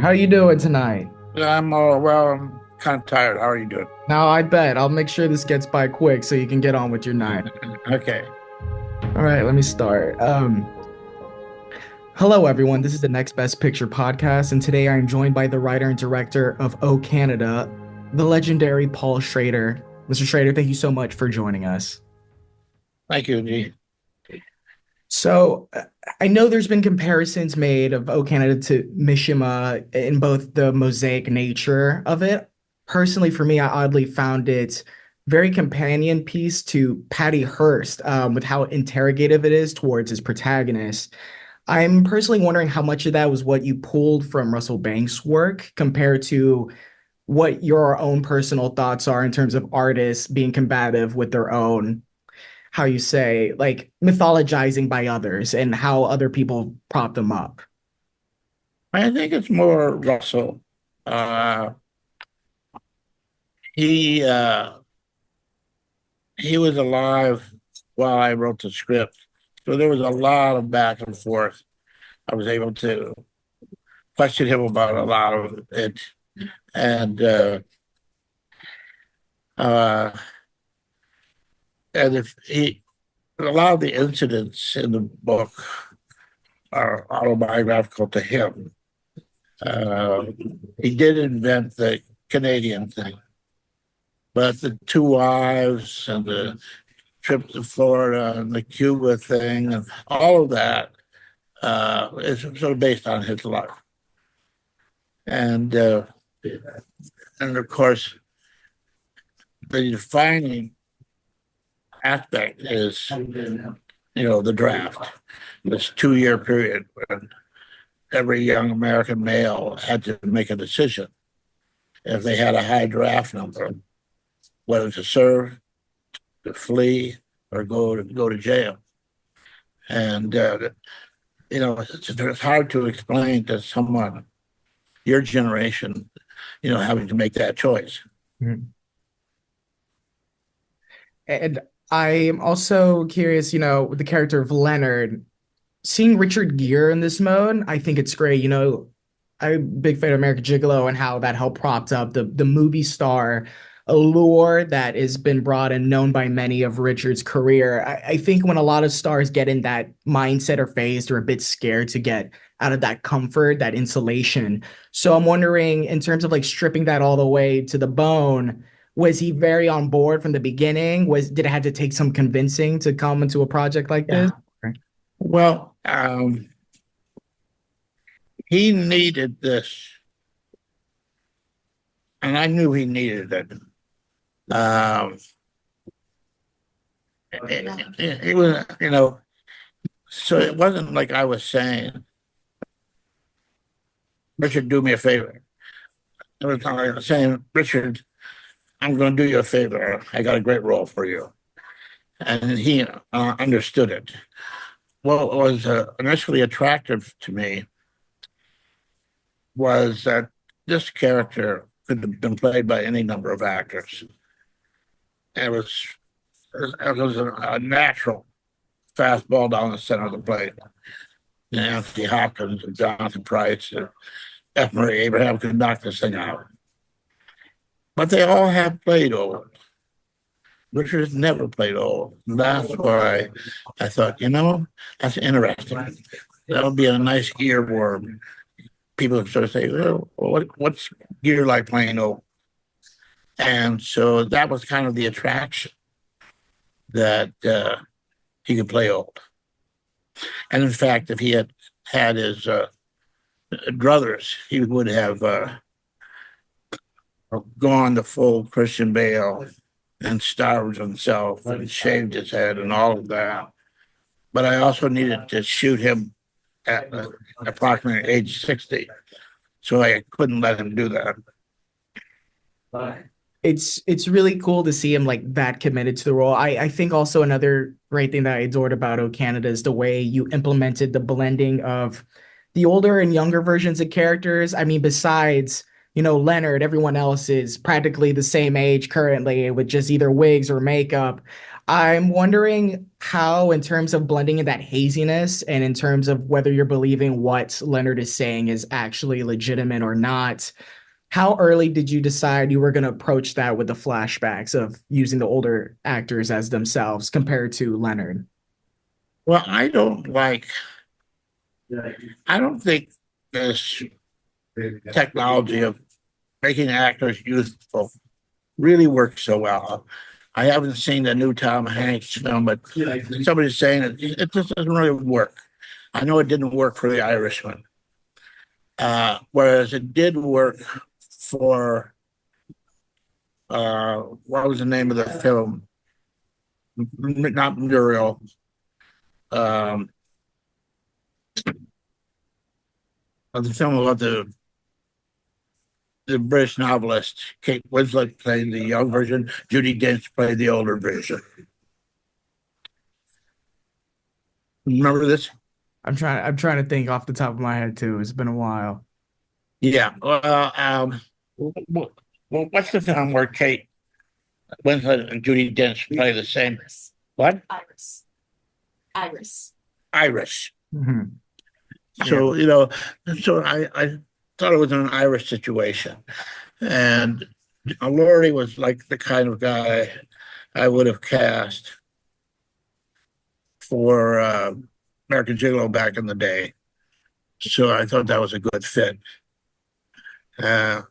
How you doing tonight? I'm kind of tired. How are you doing? Now, I bet I'll make sure this gets by quick so you can get on with your night. Okay. All right, let me start. Hello everyone. This is the Next Best Picture podcast, and today I'm joined by the writer and director of O Canada, the legendary Paul Schrader. Mr. Schrader, thank you so much for joining us. Thank you, G. So, I know there's been comparisons made of O Canada to Mishima in both the mosaic nature of it. Personally, for me, I oddly found it very companion piece to Patty Hearst, with how interrogative it is towards his protagonist. I'm personally wondering how much of that was what you pulled from Russell Banks' work compared to what your own personal thoughts are in terms of artists being combative with their own, how you say, like mythologizing by others and how other people prop them up. I think it's more Russell. Uh, he uh, he was alive while I wrote the script, so there was a lot of back and forth. I was able to question him about a lot of it, and uh, and if he a lot of the incidents in the book are autobiographical to him. Uh, he did invent the Canadian thing, but the two wives and the trip to Florida and the Cuba thing and all of that is sort of based on his life. And of course, the defining aspect is, the draft, this 2 year period when every young American male had to make a decision if they had a high draft number, whether to serve, to flee, or go to jail. And it's hard to explain to someone your generation, having to make that choice. Mhm. And I am also curious, with the character of Leonard, seeing Richard Gere in this mode, I think it's great. I'm a big fan of American Gigolo and how that helped propped up the movie star allure that has been brought and known by many of Richard's career. I think when a lot of stars get in that mindset or phase, they're a bit scared to get out of that comfort, that insulation. So I'm wondering, in terms of like stripping that all the way to the bone, was he very on board from the beginning? Did it have to take some convincing to come into a project like Yeah. this? Well, he needed this, and I knew he needed it. It was, so it wasn't like I was saying, Richard, do me a favor. It was like I was saying, Richard, I'm going to do you a favor. I got a great role for you. And he understood it. What was initially attractive to me was that this character could have been played by any number of actors. It was a natural fastball down the center of the plate. And Anthony Hopkins and Jonathan Price and F. Murray Abraham could knock this thing out. But they all have played old. Richard's never played old. That's why I thought, that's interesting. That'll be a nice earworm. People would sort of say, well, what's Gere like playing old? And so that was kind of the attraction, that he could play old. And in fact, if he had had his druthers, he would have gone the full Christian Bale and starved himself and shaved his head and all of that. But I also needed to shoot him at approximately age 60. So I couldn't let him do that. It's really cool to see him like that committed to the role. I think also another great thing that I adored about O Canada is the way you implemented the blending of the older and younger versions of characters. I mean, besides, Leonard, everyone else is practically the same age currently with just either wigs or makeup. I'm wondering how, in terms of blending in that haziness and in terms of whether you're believing what Leonard is saying is actually legitimate or not, how early did you decide you were going to approach that with the flashbacks of using the older actors as themselves compared to Leonard? Well, I don't think this technology of making actors youthful really works so well. I haven't seen the new Tom Hanks film, but somebody's saying it just doesn't really work. I know it didn't work for The Irishman, whereas it did work for what was the name of the film? Not Muriel. Um, the film about the British novelist Kate Winslet played the young version. Judi Dench played the older version. Remember this? I'm trying to think off the top of my head too. It's been a while. Yeah. What's the film where Kate Winslet and Judi Dench play the same? Iris. What? Iris. Iris. Iris. Mhm. Yeah. So I thought it was an Irish situation, and Laurie was like the kind of guy I would have cast for American Gigolo back in the day. So I thought that was a good fit. Uh,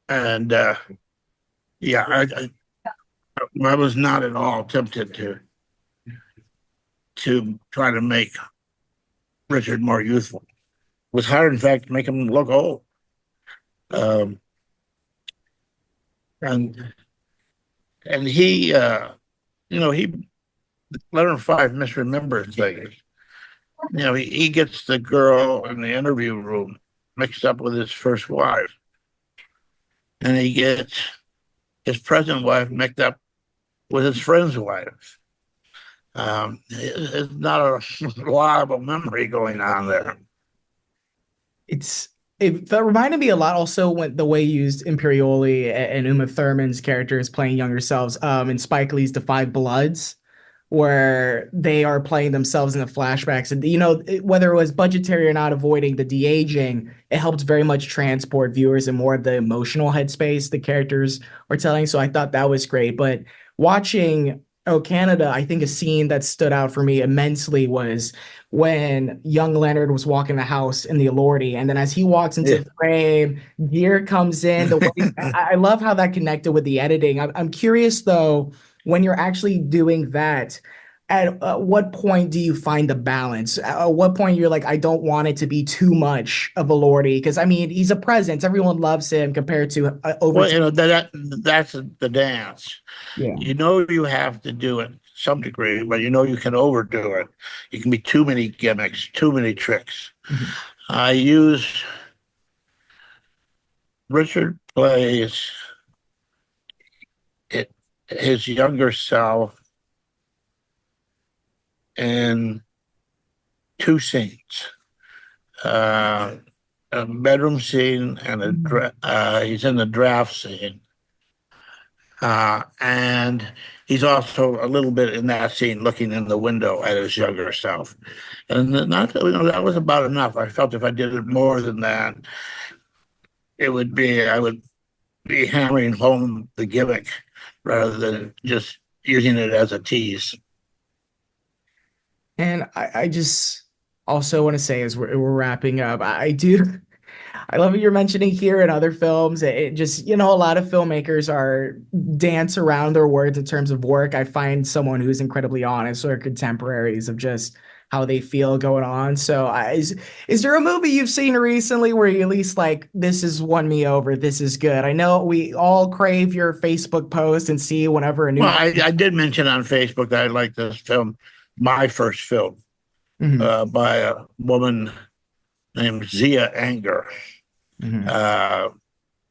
and yeah, I was not at all tempted to try to make Richard more youthful. It was hard, in fact, to make him look old. Um, and and he Leonard Five misremembers things. He gets the girl in the interview room mixed up with his first wife, and he gets his present wife mixed up with his friend's wife. It's not a reliable memory going on there. That reminded me a lot also when the way you used Imperioli and Uma Thurman's characters playing younger selves in Spike Lee's The Five Bloods, where they are playing themselves in the flashbacks. And, whether it was budgetary or not, avoiding the de-aging, it helped very much transport viewers in more of the emotional headspace the characters are telling. So I thought that was great. But watching Oh Canada, I think a scene that stood out for me immensely was when young Leonard was walking the house in the Alorti, and then as he walks into Yeah. the frame, Gere comes in. The way I love how that connected with the editing. I'm curious though, when you're actually doing that, at what point do you find the balance? At what point you're like, I don't want it to be too much of a Lordy? Because I mean, he's a presence. Everyone loves him compared to over. Well, that's the dance. Yeah. You have to do it to some degree, but you can overdo it. You can be too many gimmicks, too many tricks. Mhm. I use Richard plays it, his younger self in two scenes. Uh, a bedroom scene and he's in the draft scene. And he's also a little bit in that scene looking in the window at his younger self. And not that was about enough. I felt if I did it more than that, I would be hammering home the gimmick rather than just using it as a tease. And I just also want to say as we're wrapping up, I love what you're mentioning here in other films. It just, a lot of filmmakers are dance around their words in terms of work. I find someone who's incredibly honest or contemporaries of just how they feel going on. So is there a movie you've seen recently where you at least like, this has won me over, this is good? I know we all crave your Facebook post and see whenever a Well, new. I did mention on Facebook that I like this film, my first film, Mhm, by a woman named Zia Anger. mhm. Uh,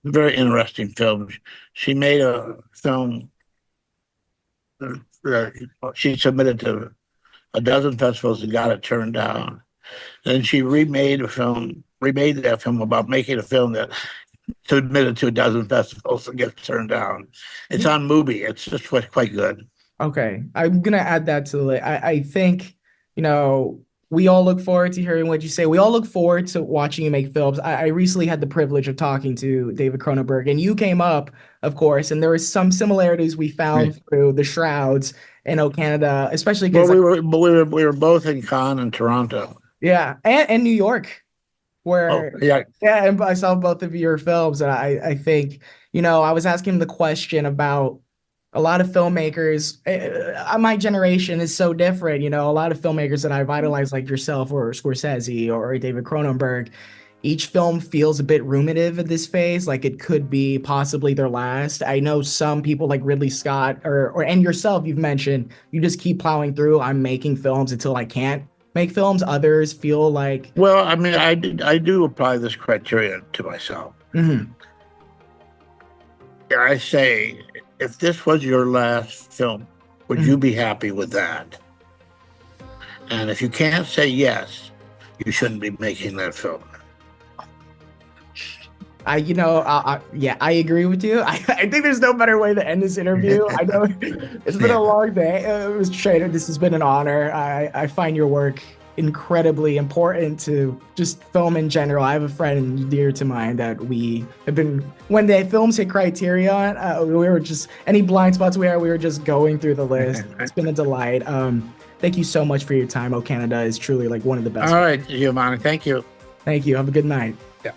Very interesting film. She made a film. Uh, she submitted to a dozen festivals and got it turned down. Then she remade that film about making a film that submitted to a dozen festivals and gets turned down. It's on Mubi. It's just quite good. Okay, I'm gonna add that to the list. I think, we all look forward to hearing what you say. We all look forward to watching you make films. I recently had the privilege of talking to David Cronenberg, and you came up, of course, and there was some similarities we found through the Shrouds and O Canada, especially Well, because, like, we were both in Cannes and Toronto. yeah, and New York, Oh, where, yeah. yeah, and I saw both of your films, and I think, I was asking him the question about a lot of filmmakers. My generation is so different. A lot of filmmakers that I idolize, like yourself or Scorsese or David Cronenberg, each film feels a bit ruminative at this phase, like it could be possibly their last. I know some people like Ridley Scott or and yourself, you've mentioned you just keep plowing through. I'm making films until I can't make films. Others feel like, Well, I mean, I do apply this criteria to myself. mhm, I say, if this was your last film, would you mhm. be happy with that? And if you can't say yes, you shouldn't be making that film. Yeah, I agree with you. I think there's no better way to end this interview. I know it's been a Yeah. long day. Mr. Schrader, this has been an honor. I find your work incredibly important to just film in general. I have a friend dear to mine that we have been, when the films hit Criterion, we were just, any blind spots we were just going through the list. It's been a delight. Thank you so much for your time. Oh Canada is truly like one of the best. All right, Giovanni, thank you. Thank you. Have a good night. Yeah.